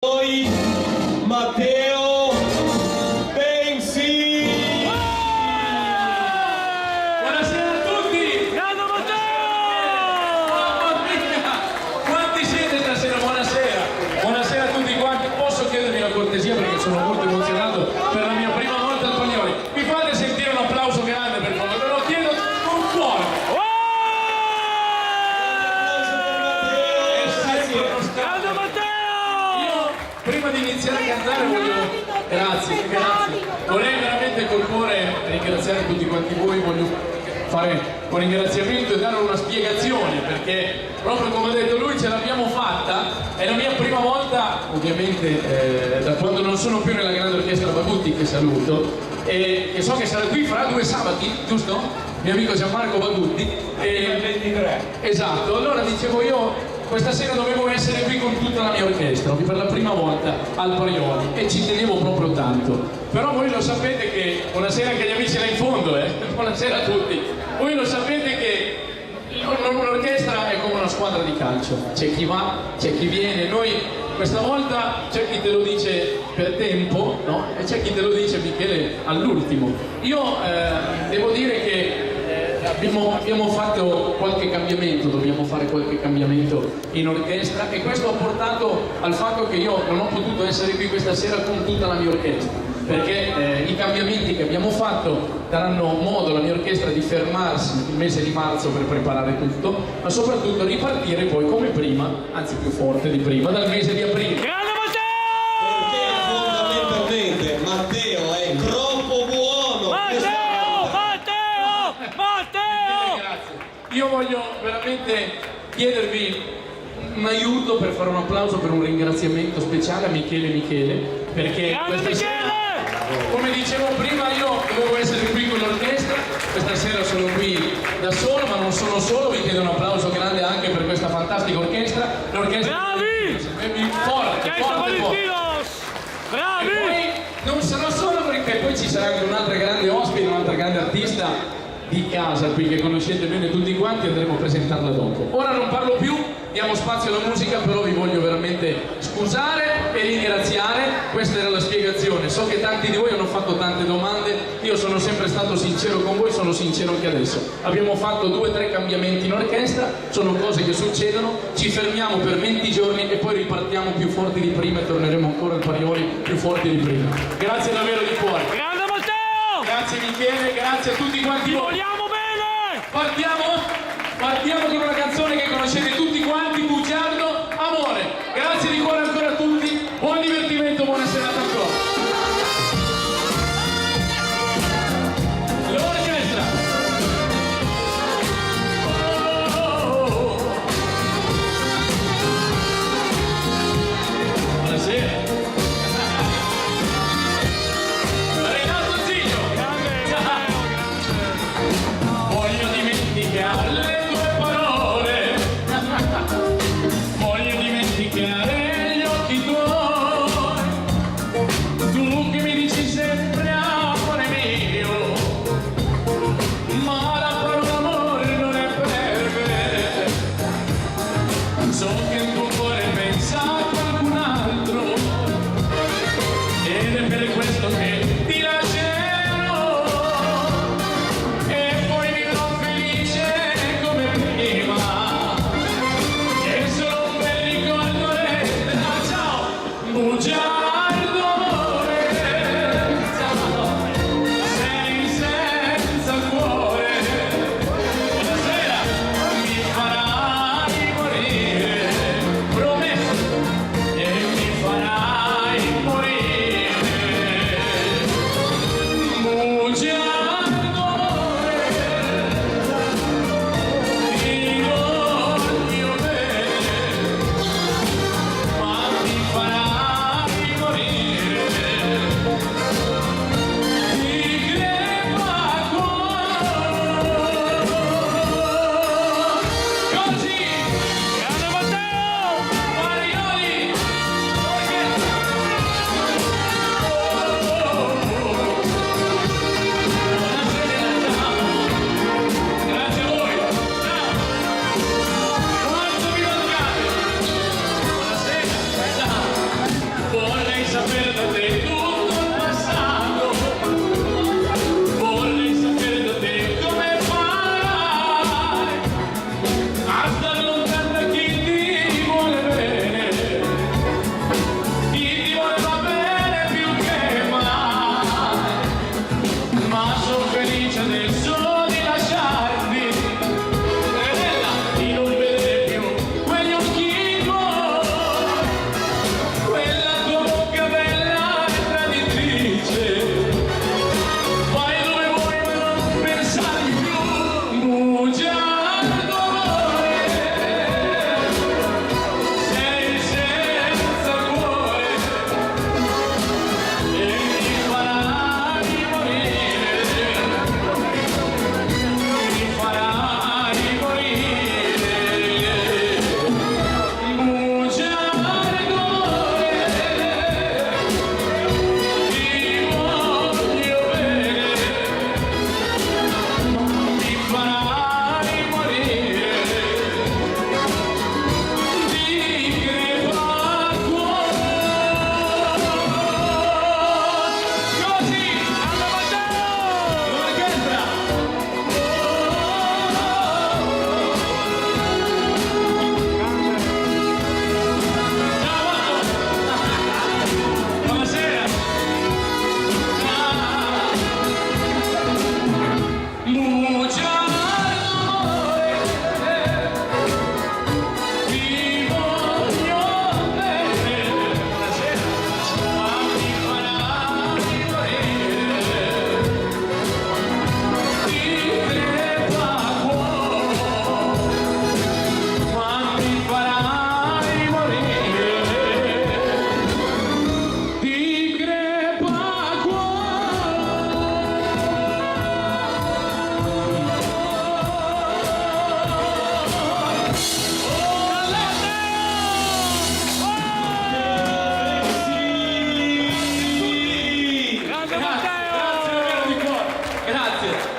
Poi Matteo Pensi. Buonasera a tutti! Grande Matteo! Mamma mia! Quanti siete stasera? Buonasera! Buonasera a tutti quanti. Posso chiedervi la cortesia perché sono molto emozionato per la mia prima volta al Paglioli. Mi fate sentire un applauso grande per favore, ve lo chiedo con cuore. Grande Matteo! Prima di iniziare a cantare grazie, vorrei veramente col cuore ringraziare tutti quanti voi, voglio fare un ringraziamento e dare una spiegazione perché proprio come ha detto lui ce l'abbiamo fatta, è la mia prima volta ovviamente da quando non sono più nella grande orchestra Bagutti, che saluto, e che so che sarà qui fra 2 sabati, giusto? Mio amico Gianmarco Bagutti. Il 23. Esatto, allora dicevo io questa sera dovevo essere qui con tutta la mia orchestra, per la prima volta al Paglioli e ci tenevo proprio tanto. Però voi lo sapete che, buonasera anche agli amici là in fondo, buonasera a tutti, voi lo sapete che un'orchestra è come una squadra di calcio, c'è chi va, c'è chi viene, noi questa volta c'è chi te lo dice per tempo, no? E c'è chi te lo dice, Michele, all'ultimo. Io devo dire che abbiamo fatto qualche cambiamento, dobbiamo fare qualche cambiamento in orchestra e questo ha portato al fatto che io non ho potuto essere qui questa sera con tutta la mia orchestra perché i cambiamenti che abbiamo fatto daranno modo alla mia orchestra di fermarsi il mese di marzo per preparare tutto, ma soprattutto ripartire poi come prima, anzi più forte di prima, dal mese di aprile. Grande Matteo! Perché fondamentalmente Matteo è troppo buono. Matteo! Grazie. Io voglio veramente chiedervi un aiuto per fare un applauso per un ringraziamento speciale a Michele perché Grande questa sera, Michele! come dicevo prima, io dovevo essere qui con l'orchestra, questa sera sono qui da solo, ma non sono solo, vi chiedo un applauso grande anche per questa fantastica orchestra, l'orchestra Bravi! forte. Bravi! E poi non sarò solo perché poi ci sarà anche un'altra grande ospite, un'altra grande artista di casa qui che conoscete bene tutti quanti, andremo a presentarla dopo. Ora non parlo più, diamo spazio alla musica, però vi voglio veramente scusare e ringraziare, questa era la spiegazione. So che tanti di voi hanno fatto tante domande, io sono sempre stato sincero con voi, sono sincero anche adesso. Abbiamo fatto 2 o 3 cambiamenti in orchestra, sono cose che succedono, ci fermiamo per 20 giorni e poi ripartiamo più forti di prima e torneremo ancora al Paglioli più forti di prima. Grazie davvero di cuore. Grande Matteo! Grazie Michele, grazie a tutti quanti Ti voi. vogliamo bene! Partiamo con una canzone che conoscete tutti quanti, Bugiardo, Amore. Grazie di cuore ancora a tutti, buon divertimento, buona serata ancora. L'orchestra. Buonasera. Renato Ziglio. Grande Matteo, grande! Voglio dimenticare le tue parole, voglio dimenticare gli occhi tuoi, tu che mi dici sempre amore mio, ma la parola amore non è per me, so che il tuo cuore pensa a qualcun altro ed è per questo che ti lascerò. E poi vivrò felice come prima e solo un bel ricordo resterà. Ciao, bugia.